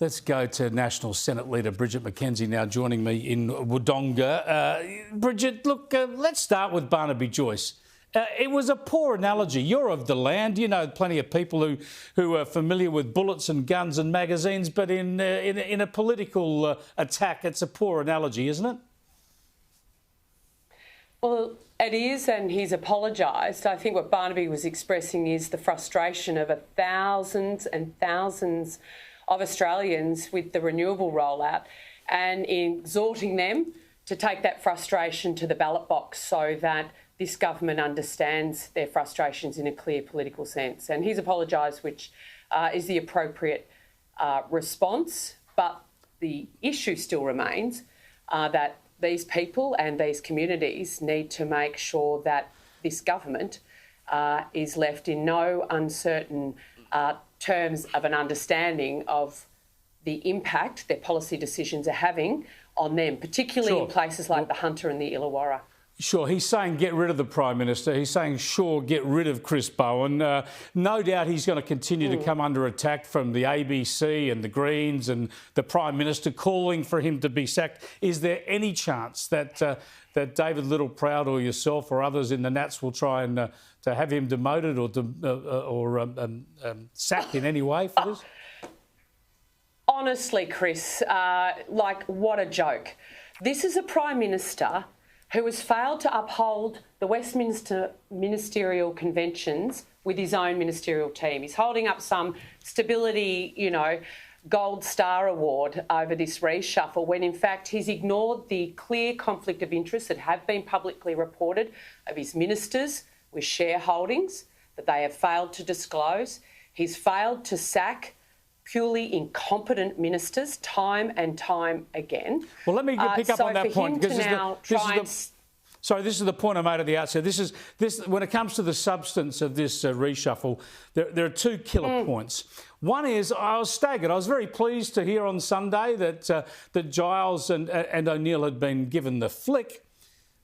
Let's go to National Senate Leader Bridget McKenzie now joining me in Wodonga. Bridget, look, let's start with Barnaby Joyce. It was a poor analogy. You're of the land. You know plenty of people who are familiar with bullets and guns and magazines, but in a political attack, it's a poor analogy, isn't it? Well, it is, and he's apologised. I think what Barnaby was expressing is the frustration of thousands and thousands of Australians with the renewable rollout and exhorting them to take that frustration to the ballot box so that this government understands their frustrations in a clear political sense. And he's apologised, which is the appropriate response. But the issue still remains that these people and these communities need to make sure that this government is left in no uncertain terms of an understanding of the impact their policy decisions are having on them, particularly in places like the Hunter and the Illawarra. Sure, he's saying get rid of the Prime Minister. He's saying, sure, get rid of Chris Bowen. No doubt he's going to continue to come under attack from the ABC and the Greens and the Prime Minister calling for him to be sacked. Is there any chance that that David Littleproud or yourself or others in the Nats will try and to have him demoted or sacked in any way for this? Honestly, Chris, what a joke. This is a Prime Minister who has failed to uphold the Westminster ministerial conventions with his own ministerial team. He's holding up some stability, gold star award over this reshuffle when in fact he's ignored the clear conflict of interest that have been publicly reported of his ministers with shareholdings that they have failed to disclose. He's failed to sack purely incompetent ministers time and time again. Well, let me pick up on that point. This is the point I made at the outset. When it comes to the substance of this reshuffle, there are two killer points. One is I was staggered. I was very pleased to hear on Sunday that Giles and O'Neill had been given the flick.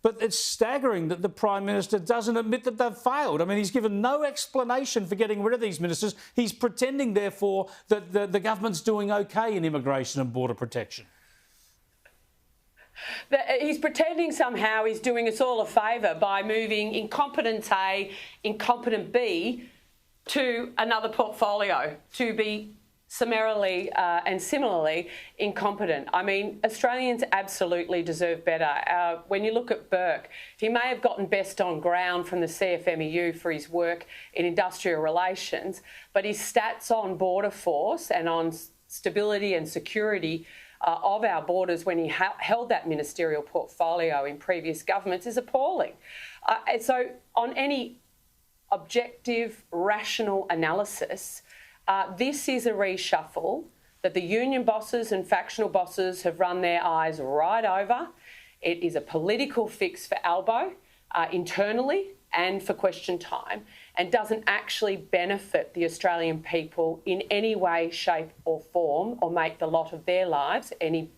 But it's staggering that the Prime Minister doesn't admit that they've failed. I mean, he's given no explanation for getting rid of these ministers. He's pretending, therefore, that the government's doing OK in immigration and border protection. He's pretending somehow he's doing us all a favour by moving incompetence A, incompetent B to another portfolio to be summarily and similarly incompetent. I mean, Australians absolutely deserve better. When you look at Burke, he may have gotten best on ground from the CFMEU for his work in industrial relations, but his stats on border force and on stability and security of our borders when he held that ministerial portfolio in previous governments is appalling. So on any objective, rational analysis, this is a reshuffle that the union bosses and factional bosses have run their eyes right over. It is a political fix for Albo internally and for question time, and doesn't actually benefit the Australian people in any way, shape or form, or make the lot of their lives any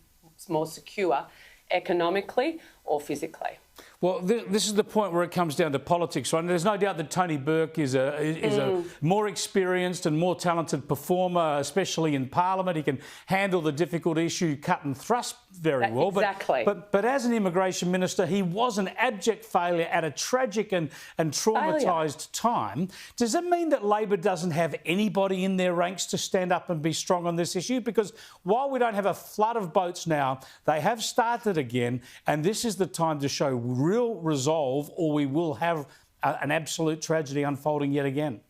more secure economically or physically. Well, this is the point where it comes down to politics, right? There's no doubt that Tony Burke is a more experienced and more talented performer, especially in Parliament. He can handle the difficult issue cut and thrust very well. Exactly. But as an immigration minister, he was an abject failure at a tragic and traumatised time. Does that mean that Labor doesn't have anybody in their ranks to stand up and be strong on this issue? Because while we don't have a flood of boats now, they have started again, and this is the time to show real resolve, or we will have an absolute tragedy unfolding yet again.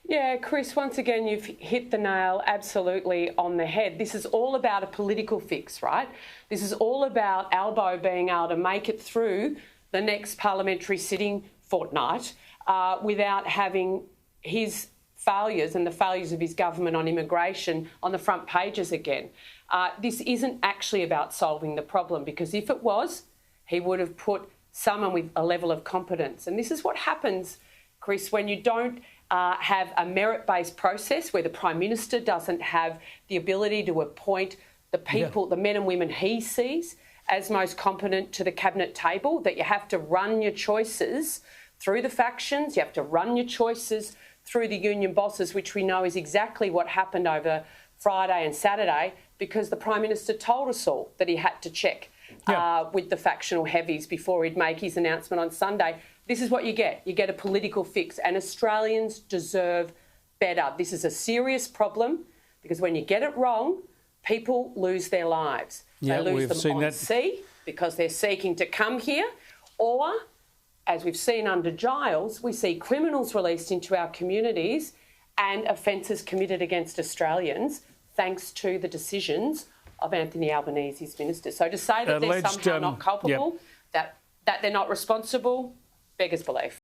Yeah, Chris, once again, you've hit the nail absolutely on the head. This is all about a political fix, right? This is all about Albo being able to make it through the next parliamentary sitting fortnight without having his failures and the failures of his government on immigration on the front pages again. This isn't actually about solving the problem, because if it was, he would have put someone with a level of competence. And this is what happens, Chris, when you don't have a merit-based process where the Prime Minister doesn't have the ability to appoint the people, the men and women he sees as most competent to the cabinet table, that you have to run your choices through the factions, you have to run your choices through the union bosses, which we know is exactly what happened over Friday and Saturday, because the Prime Minister told us all that he had to check with the factional heavies before he'd make his announcement on Sunday. This is what you get. You get a political fix, and Australians deserve better. This is a serious problem, because when you get it wrong, people lose their lives. Yeah, they lose them on sea because they're seeking to come here, or, as we've seen under Giles, we see criminals released into our communities and offences committed against Australians thanks to the decisions of Anthony Albanese's ministers. So to say that they're somehow not culpable, that they're not responsible, beggars belief.